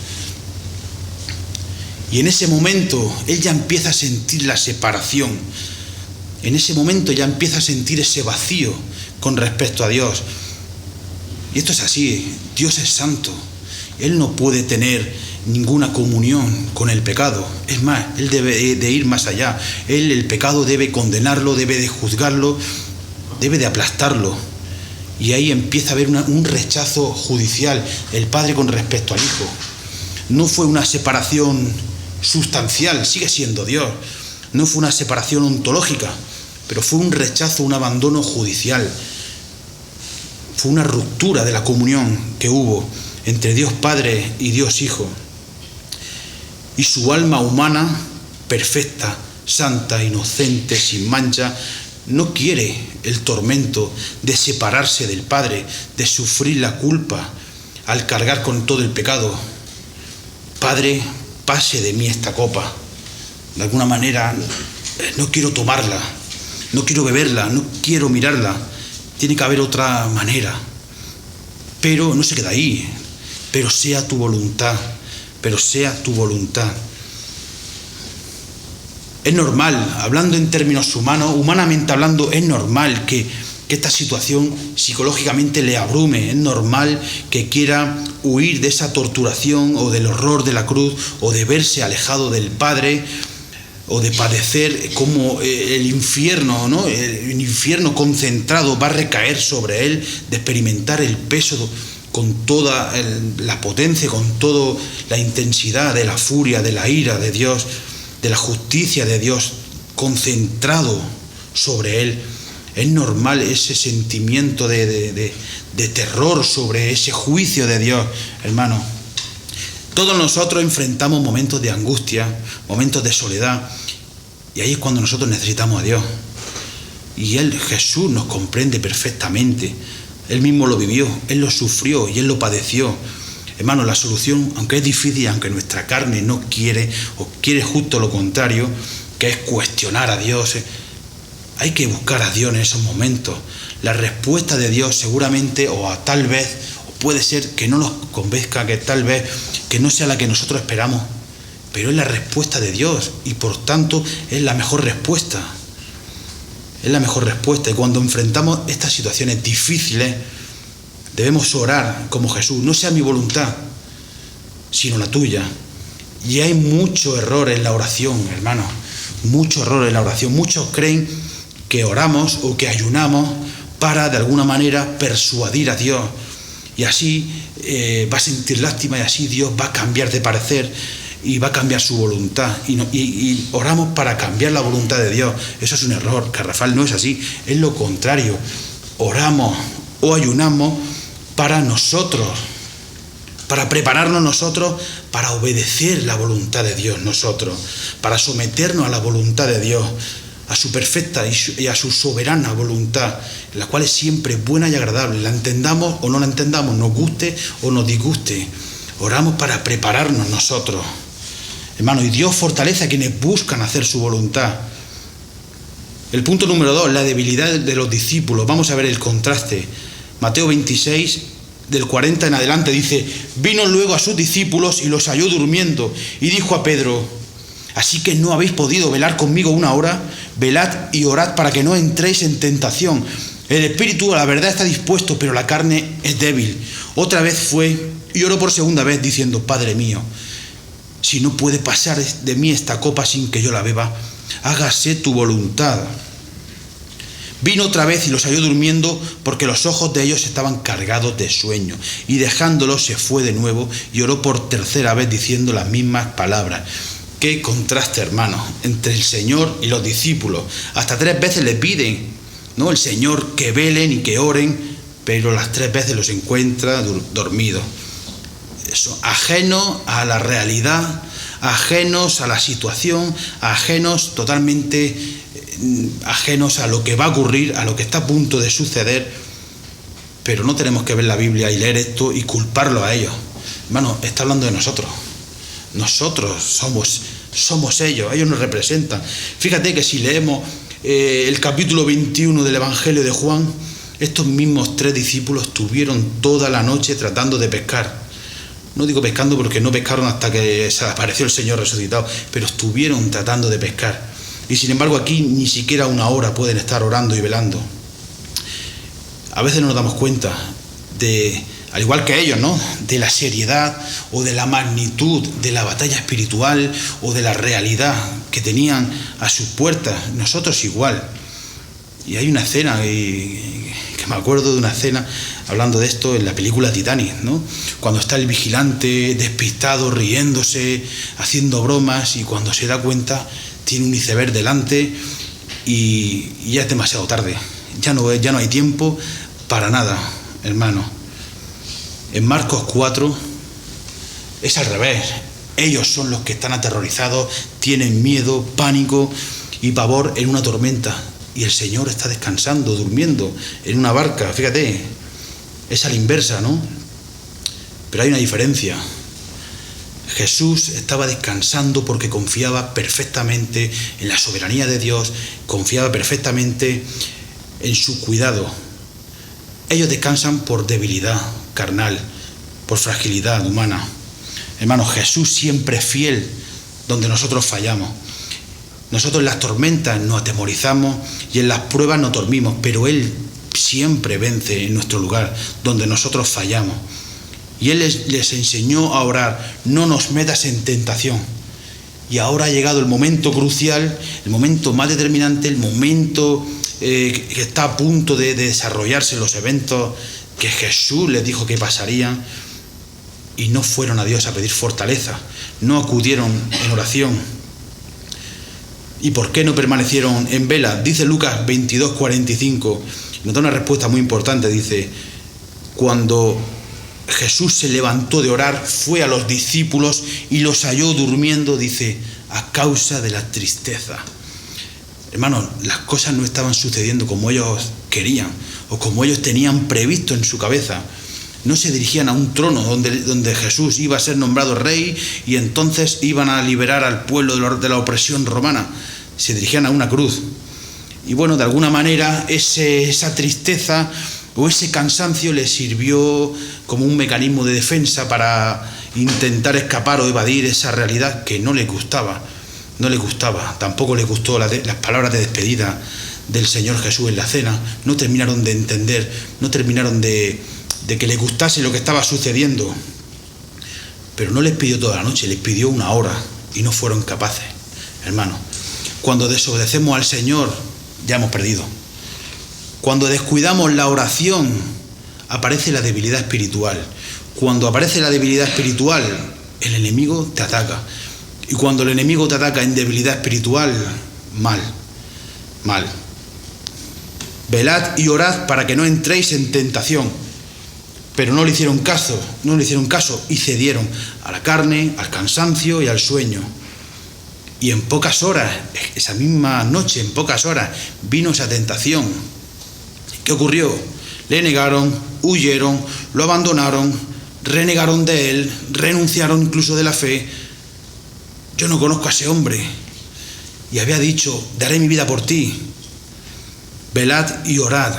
Y en ese momento Él ya empieza a sentir la separación. En ese momento ya empieza a sentir ese vacío con respecto a Dios. Y esto es así, Dios es santo. Él no puede tener ninguna comunión con el pecado. Es más, Él debe de ir más allá. Él, el pecado, debe condenarlo, debe de juzgarlo, debe de aplastarlo. Y ahí empieza a haber un rechazo judicial, el Padre con respecto al Hijo. No fue una separación sustancial, sigue siendo Dios. No fue una separación ontológica, pero fue un rechazo, un abandono judicial. Fue una ruptura de la comunión que hubo entre Dios Padre y Dios Hijo. Y su alma humana, perfecta, santa, inocente, sin mancha, no quiere el tormento de separarse del Padre, de sufrir la culpa al cargar con todo el pecado. Padre, pase de mí esta copa. De alguna manera, no quiero tomarla, no quiero beberla, no quiero mirarla. Tiene que haber otra manera. Pero no se queda ahí. Pero sea tu voluntad. Pero sea tu voluntad. Es normal, hablando en términos humanos, humanamente hablando, es normal que esta situación psicológicamente le abrume. Es normal que quiera huir de esa torturación o del horror de la cruz o de verse alejado del Padre o de padecer como el infierno, ¿no? El infierno concentrado va a recaer sobre él, de experimentar el peso con toda la potencia, con toda la intensidad de la furia, de la ira de Dios, de la justicia de Dios concentrado sobre él. Es normal ese sentimiento de terror sobre ese juicio de Dios, hermano. Todos nosotros enfrentamos momentos de angustia, momentos de soledad, y ahí es cuando nosotros necesitamos a Dios. Y Jesús nos comprende perfectamente. Él mismo lo vivió, Él lo sufrió y Él lo padeció. Hermano, la solución, aunque es difícil, aunque nuestra carne no quiere, o quiere justo lo contrario, que es cuestionar a Dios, hay que buscar a Dios en esos momentos. La respuesta de Dios seguramente, tal vez, puede ser que no nos convenzca, que tal vez que no sea la que nosotros esperamos, pero es la respuesta de Dios y por tanto es la mejor respuesta. Es la mejor respuesta. Y cuando enfrentamos estas situaciones difíciles, debemos orar como Jesús. No sea mi voluntad, sino la tuya. Y hay mucho error en la oración, hermano. Mucho error en la oración. Muchos creen que oramos o que ayunamos para de alguna manera persuadir a Dios. Y así va a sentir lástima y así Dios va a cambiar de parecer y va a cambiar su voluntad. Y oramos para cambiar la voluntad de Dios. Eso es un error, Carrafal, no es así. Es lo contrario. Oramos o ayunamos para nosotros, para prepararnos nosotros para obedecer la voluntad de Dios nosotros, para someternos a la voluntad de Dios, a su perfecta y a su soberana voluntad, la cual es siempre buena y agradable, la entendamos o no la entendamos, nos guste o nos disguste. Oramos para prepararnos nosotros, hermano, y Dios fortalece a quienes buscan hacer su voluntad. El punto número 2, la debilidad de los discípulos. Vamos a ver el contraste. Mateo 26, del 40 en adelante, dice: vino luego a sus discípulos y los halló durmiendo, y dijo a Pedro: así que no habéis podido velar conmigo una hora, velad y orad para que no entréis en tentación. El espíritu a la verdad está dispuesto, pero la carne es débil. Otra vez fue y oró por segunda vez, diciendo: Padre mío, si no puede pasar de mí esta copa sin que yo la beba, hágase tu voluntad. Vino otra vez y los halló durmiendo, porque los ojos de ellos estaban cargados de sueño. Y dejándolos se fue de nuevo y oró por tercera vez, diciendo las mismas palabras. Qué contraste, hermano, entre el Señor y los discípulos. Hasta 3 veces le piden, ¿no?, el Señor que velen y que oren, pero las 3 veces los encuentra dormidos. Eso, ajenos a la realidad, ajenos a la situación, totalmente ajenos a lo que va a ocurrir, a lo que está a punto de suceder. Pero no tenemos que ver la Biblia y leer esto y culparlo a ellos. Hermano, está hablando de nosotros. Nosotros somos ellos nos representan. Fíjate que si leemos el capítulo 21 del Evangelio de Juan, estos mismos 3 discípulos estuvieron toda la noche tratando de pescar. No digo pescando porque no pescaron hasta que se apareció el Señor resucitado, pero estuvieron tratando de pescar. Y sin embargo aquí ni siquiera una hora pueden estar orando y velando. A veces no nos damos cuenta de, al igual que ellos, ¿no?, de la seriedad o de la magnitud de la batalla espiritual o de la realidad que tenían a sus puertas. Nosotros igual. Y hay una escena, que me acuerdo de una escena hablando de esto en la película Titanic, ¿no?, cuando está el vigilante despistado, riéndose, haciendo bromas, y cuando se da cuenta tiene un iceberg delante y ya es demasiado tarde. Ya no hay tiempo para nada, hermano. En Marcos 4 es al revés. Ellos son los que están aterrorizados, tienen miedo, pánico y pavor en una tormenta. Y el Señor está descansando, durmiendo en una barca. Fíjate, es a la inversa, ¿no? Pero hay una diferencia. Jesús estaba descansando porque confiaba perfectamente en la soberanía de Dios, confiaba perfectamente en su cuidado. Ellos descansan por debilidad carnal, por fragilidad humana. Hermanos, Jesús siempre es fiel donde nosotros fallamos. Nosotros en las tormentas nos atemorizamos y en las pruebas nos dormimos, pero Él siempre vence en nuestro lugar, donde nosotros fallamos. Y Él les enseñó a orar: no nos metas en tentación. Y ahora ha llegado el momento crucial, el momento más determinante, el momento que está a punto de desarrollarse, los eventos que Jesús les dijo que pasarían, y no fueron a Dios a pedir fortaleza, no acudieron en oración. ¿Y por qué no permanecieron en vela? Dice Lucas 22:45, nos da una respuesta muy importante. Dice: cuando Jesús se levantó de orar, fue a los discípulos y los halló durmiendo, dice, a causa de la tristeza. Hermanos, las cosas no estaban sucediendo como ellos querían o como ellos tenían previsto en su cabeza. No se dirigían a un trono donde Jesús iba a ser nombrado rey y entonces iban a liberar al pueblo de la opresión romana. Se dirigían a una cruz. Y bueno, de alguna manera esa tristeza o ese cansancio les sirvió como un mecanismo de defensa para intentar escapar o evadir esa realidad que no les gustaba. No les gustaba. Tampoco les gustó las palabras de despedida del Señor Jesús en la cena. No terminaron de entender, no terminaron de que les gustase lo que estaba sucediendo. Pero no les pidió toda la noche, les pidió una hora y no fueron capaces. Hermano, cuando desobedecemos al Señor, ya hemos perdido. Cuando descuidamos la oración, aparece la debilidad espiritual. Cuando aparece la debilidad espiritual, el enemigo te ataca. Y cuando el enemigo te ataca en debilidad espiritual, mal. Velad y orad para que no entréis en tentación. Pero no le hicieron caso y cedieron a la carne, al cansancio y al sueño. Y en pocas horas, esa misma noche, en pocas horas, vino esa tentación. ¿Qué ocurrió? Le negaron, huyeron, lo abandonaron, renegaron de él, renunciaron incluso de la fe. Yo no conozco a ese hombre. Y había dicho: daré mi vida por ti. Velad y orad.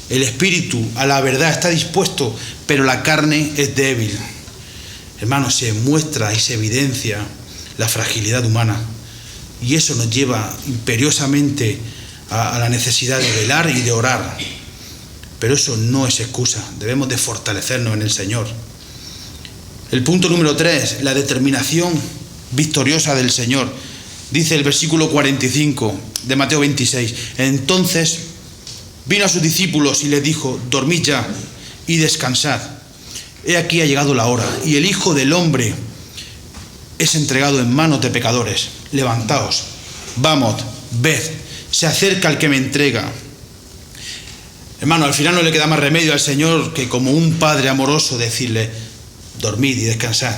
El espíritu a la verdad está dispuesto, pero la carne es débil. Hermanos, se muestra y se evidencia la fragilidad humana. Y eso nos lleva imperiosamente a la necesidad de velar y de orar. Pero eso no es excusa. Debemos de fortalecernos en el Señor. El punto número 3, la determinación victoriosa del Señor. Dice el versículo 45 de Mateo 26. Entonces vino a sus discípulos y les dijo: dormid ya y descansad. He aquí ha llegado la hora, y el Hijo del Hombre es entregado en manos de pecadores. Levantaos, vamos, ved, se acerca el que me entrega. Hermano, al final no le queda más remedio al Señor que, como un padre amoroso, decirle: dormid y descansad.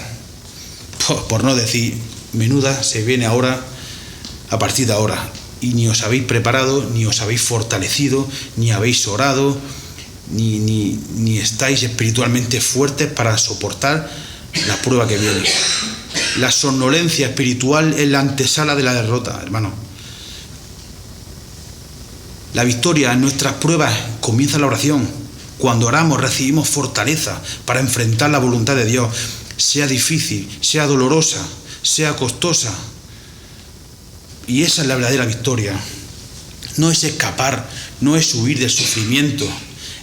Por no decir, menuda se viene ahora, a partir de ahora. Y ni os habéis preparado, ni os habéis fortalecido, ni habéis orado, ni estáis espiritualmente fuertes para soportar la prueba que viene. La somnolencia espiritual es la antesala de la derrota, hermano. La victoria en nuestras pruebas comienza en la oración. Cuando oramos recibimos fortaleza para enfrentar la voluntad de Dios, sea difícil, sea dolorosa, sea costosa. Y esa es la verdadera victoria. No es escapar, no es huir del sufrimiento,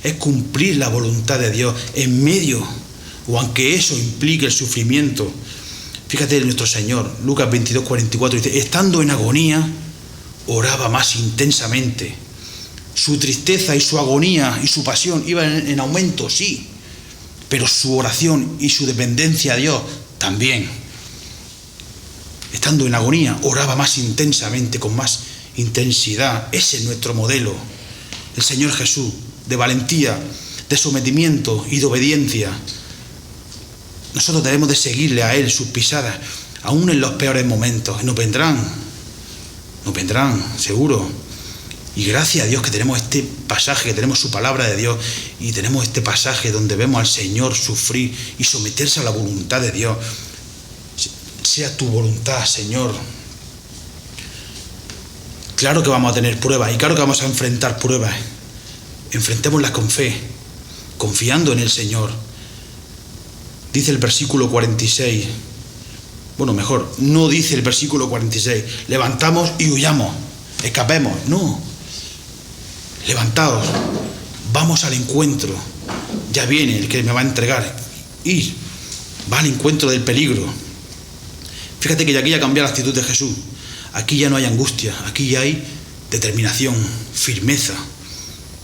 es cumplir la voluntad de Dios en medio, o aunque eso implique el sufrimiento. Fíjate en nuestro Señor, Lucas 22, 44, dice: estando en agonía, oraba más intensamente. Su tristeza y su agonía y su pasión iban en aumento, sí, pero su oración y su dependencia a Dios también. Estando en agonía, oraba más intensamente, con más intensidad. Ese es nuestro modelo, el Señor Jesús, de valentía, de sometimiento y de obediencia. Nosotros debemos de seguirle a Él, sus pisadas, aún en los peores momentos. Nos vendrán, seguro. Y gracias a Dios que tenemos este pasaje, que tenemos su palabra de Dios, y tenemos este pasaje donde vemos al Señor sufrir y someterse a la voluntad de Dios. Sea tu voluntad, Señor. Claro que vamos a tener pruebas, y claro que vamos a enfrentar pruebas. Enfrentémoslas con fe, confiando en el Señor. Dice el versículo 46, bueno, mejor, no dice el versículo 46, levantamos y huyamos, escapemos. No, levantaos, vamos al encuentro. Ya viene el que me va a entregar. Y va al encuentro del peligro. Fíjate que aquí ya cambia la actitud de Jesús. Aquí ya no hay angustia, aquí ya hay determinación, firmeza,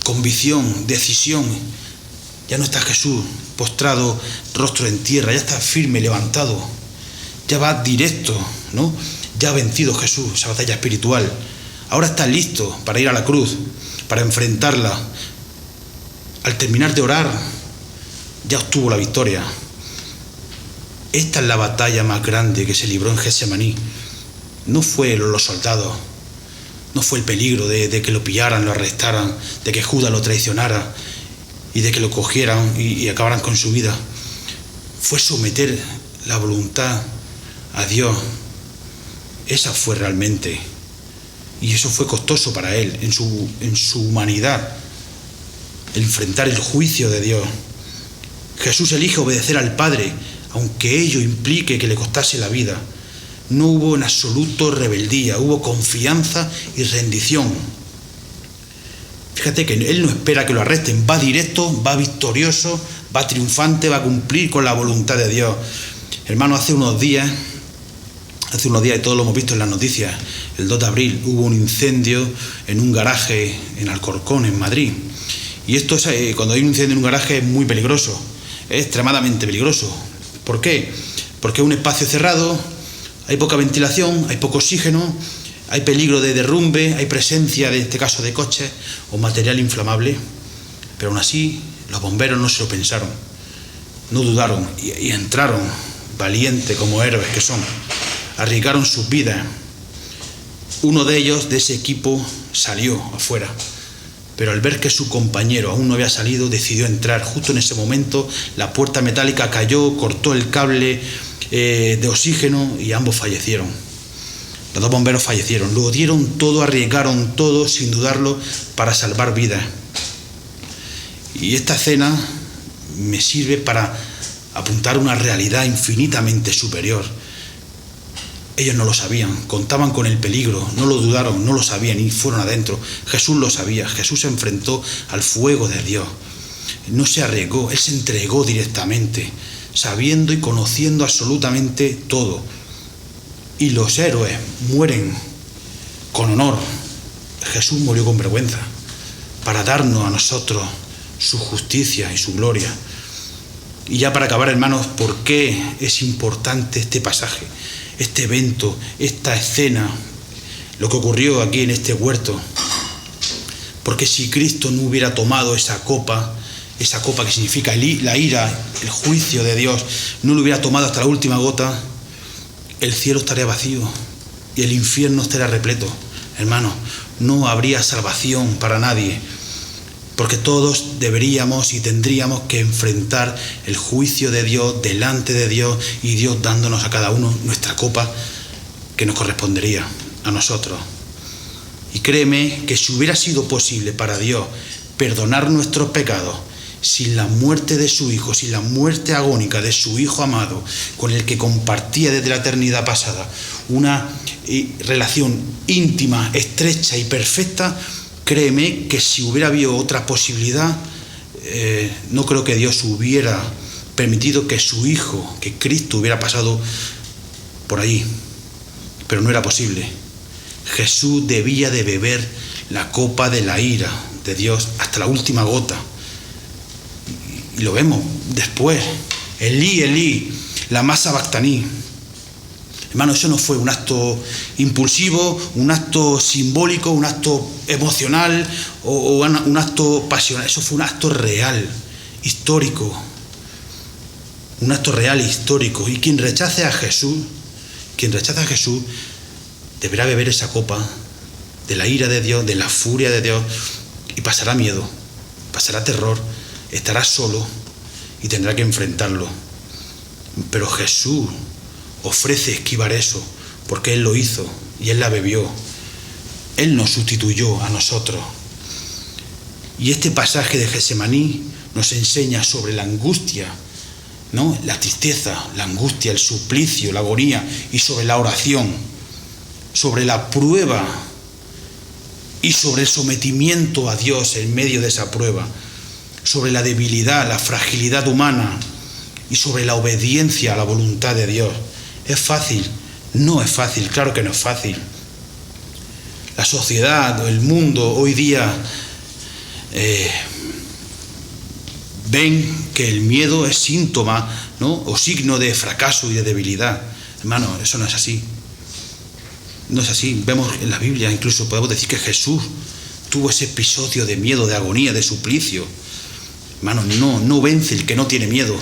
convicción, decisión. Ya no está Jesús postrado, rostro en tierra, ya está firme, levantado. Ya va directo, ¿no? Ya ha vencido Jesús esa batalla espiritual. Ahora está listo para ir a la cruz, para enfrentarla. Al terminar de orar, ya obtuvo la victoria. Esta es la batalla más grande que se libró en Getsemaní. No fue los soldados, no fue el peligro de que lo pillaran, lo arrestaran, de que Judas lo traicionara y de que lo cogieran y acabaran con su vida. Fue someter la voluntad a Dios. Esa fue realmente. Y eso fue costoso para él, en su humanidad, enfrentar el juicio de Dios. Jesús elige obedecer al Padre, aunque ello implique que le costase la vida. No hubo en absoluto rebeldía, hubo confianza y rendición. Fíjate que él no espera que lo arresten, va directo, va victorioso, va triunfante, va a cumplir con la voluntad de Dios. Hermano, hace unos días, y todos lo hemos visto en las noticias, el 2 de abril hubo un incendio en un garaje en Alcorcón, en Madrid. Y esto es, cuando hay un incendio en un garaje, es muy peligroso, es extremadamente peligroso. ¿Por qué? Porque es un espacio cerrado, hay poca ventilación, hay poco oxígeno, hay peligro de derrumbe, hay presencia, de este caso, de coches o material inflamable. Pero aún así, los bomberos no se lo pensaron, no dudaron y entraron, valientes como héroes que son, arriesgaron sus vidas. Uno de ellos, de ese equipo, salió afuera, pero al ver que su compañero aún no había salido, decidió entrar. Justo en ese momento la puerta metálica cayó, cortó el cable de oxígeno y ambos fallecieron. Los dos bomberos fallecieron. Lo dieron todo, arriesgaron todo sin dudarlo para salvar vidas. Y esta escena me sirve para apuntar una realidad infinitamente superior. Ellos no lo sabían, contaban con el peligro, no lo dudaron, no lo sabían y fueron adentro. Jesús lo sabía, Jesús se enfrentó al fuego de Dios. No se arriesgó, Él se entregó directamente, sabiendo y conociendo absolutamente todo. Y los héroes mueren con honor. Jesús murió con vergüenza para darnos a nosotros su justicia y su gloria. Y ya para acabar, hermanos, ¿por qué es importante este pasaje, este evento, esta escena, lo que ocurrió aquí en este huerto? Porque si Cristo no hubiera tomado esa copa que significa la ira, el juicio de Dios, no lo hubiera tomado hasta la última gota, el cielo estaría vacío y el infierno estaría repleto. Hermanos, no habría salvación para nadie, porque todos deberíamos y tendríamos que enfrentar el juicio de Dios delante de Dios y Dios dándonos a cada uno nuestra copa que nos correspondería a nosotros. Y créeme que si hubiera sido posible para Dios perdonar nuestros pecados sin la muerte de su Hijo, sin la muerte agónica de su Hijo amado, con el que compartía desde la eternidad pasada una relación íntima, estrecha y perfecta, créeme que si hubiera habido otra posibilidad, no creo que Dios hubiera permitido que su Hijo, que Cristo, hubiera pasado por ahí. Pero no era posible. Jesús debía de beber la copa de la ira de Dios hasta la última gota. Y lo vemos después. Elí, Elí, lama sabactaní. Hermano, eso no fue un acto impulsivo, un acto simbólico, un acto emocional o un acto pasional. Eso fue un acto real, histórico. Un acto real e histórico. Y quien rechace a Jesús, deberá beber esa copa de la ira de Dios, de la furia de Dios, y pasará miedo, pasará terror, estará solo y tendrá que enfrentarlo. Pero Jesús ofrece esquivar eso, porque Él lo hizo y Él la bebió. Él nos sustituyó a nosotros. Y este pasaje de Getsemaní nos enseña sobre la angustia, ¿no? La tristeza, la angustia, el suplicio, la agonía, y sobre la oración, sobre la prueba y sobre el sometimiento a Dios en medio de esa prueba, sobre la debilidad, la fragilidad humana y sobre la obediencia a la voluntad de Dios. ¿Es fácil? No es fácil, claro que no es fácil. La sociedad, el mundo hoy día ven que el miedo es síntoma, ¿no? O signo de fracaso y de debilidad. Hermano, eso no es así. No es así. Vemos en la Biblia, incluso podemos decir que Jesús tuvo ese episodio de miedo, de agonía, de suplicio. Hermano, no vence el que no tiene miedo.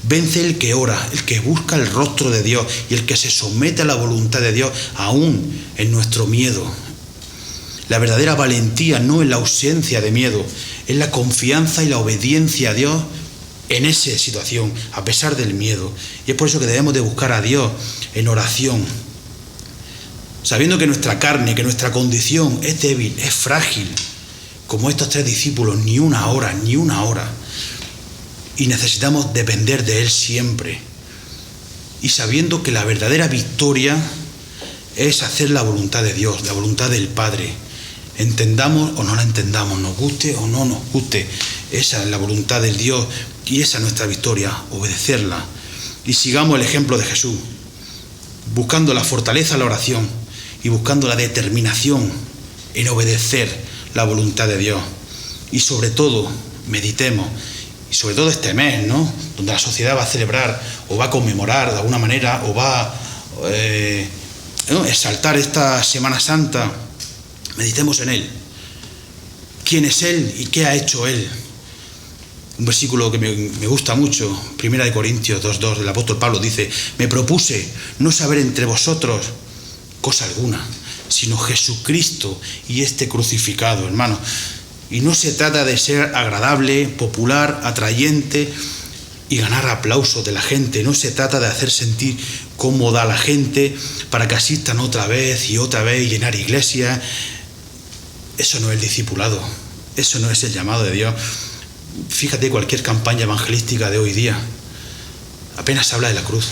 Vence el que ora, el que busca el rostro de Dios y el que se somete a la voluntad de Dios aún en nuestro miedo. La verdadera valentía no es la ausencia de miedo, es la confianza y la obediencia a Dios en esa situación, a pesar del miedo. Y es por eso que debemos de buscar a Dios en oración, sabiendo que nuestra carne, que nuestra condición es débil, es frágil, como estos 3 discípulos, ni una hora. Y necesitamos depender de Él siempre. Y sabiendo que la verdadera victoria es hacer la voluntad de Dios, la voluntad del Padre. Entendamos o no la entendamos, nos guste o no nos guste. Esa es la voluntad del Dios y esa es nuestra victoria, obedecerla. Y sigamos el ejemplo de Jesús, buscando la fortaleza en la oración y buscando la determinación en obedecer la voluntad de Dios. Y sobre todo, meditemos. Y sobre todo este mes, ¿no? Donde la sociedad va a celebrar o va a conmemorar de alguna manera o va a exaltar esta Semana Santa. Meditemos en Él. ¿Quién es Él y qué ha hecho Él? Un versículo que me gusta mucho, 1 Corintios 2:2, el apóstol Pablo dice: me propuse no saber entre vosotros cosa alguna, sino Jesucristo y este crucificado, hermano. Y no se trata de ser agradable, popular, atrayente y ganar aplausos de la gente. No se trata de hacer sentir cómoda a la gente para que asistan otra vez y llenar iglesias. Eso no es el discipulado. Eso no es el llamado de Dios. Fíjate cualquier campaña evangelística de hoy día, apenas se habla de la cruz.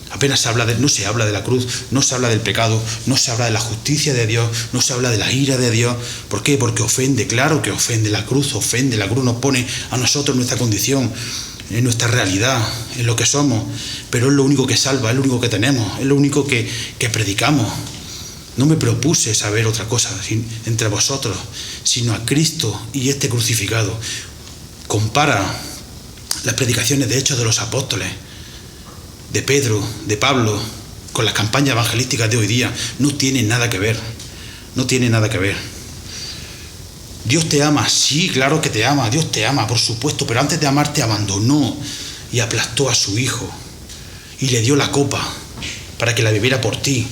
Apenas no se habla de la cruz, no se habla del pecado, no se habla de la justicia de Dios, no se habla de la ira de Dios. ¿Por qué? Porque ofende, claro que ofende, la cruz nos pone a nosotros en nuestra condición, en nuestra realidad, en lo que somos, pero es lo único que salva, es lo único que tenemos, es lo único que predicamos. No me propuse saber otra cosa entre vosotros, sino a Cristo y este crucificado. Compara las predicaciones de Hechos de los Apóstoles, de Pedro, de Pablo, con las campañas evangelísticas de hoy día. No tiene nada que ver, no tiene nada que ver. Dios te ama, sí, claro que te ama, Dios te ama, por supuesto, pero antes de amar te abandonó y aplastó a su Hijo y le dio la copa para que la bebiera por ti.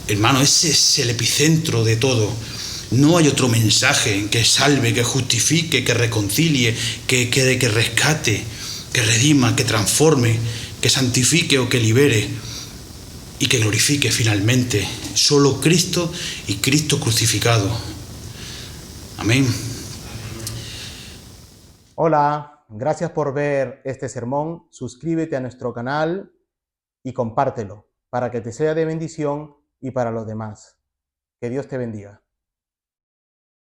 Hermano, ese es el epicentro de todo. No hay otro mensaje que salve, que justifique, que reconcilie, que rescate, que redima, que transforme, que santifique o que libere y que glorifique finalmente. Solo Cristo y Cristo crucificado. Amén. Hola, gracias por ver este sermón. Suscríbete a nuestro canal y compártelo para que te sea de bendición y para los demás. Que Dios te bendiga.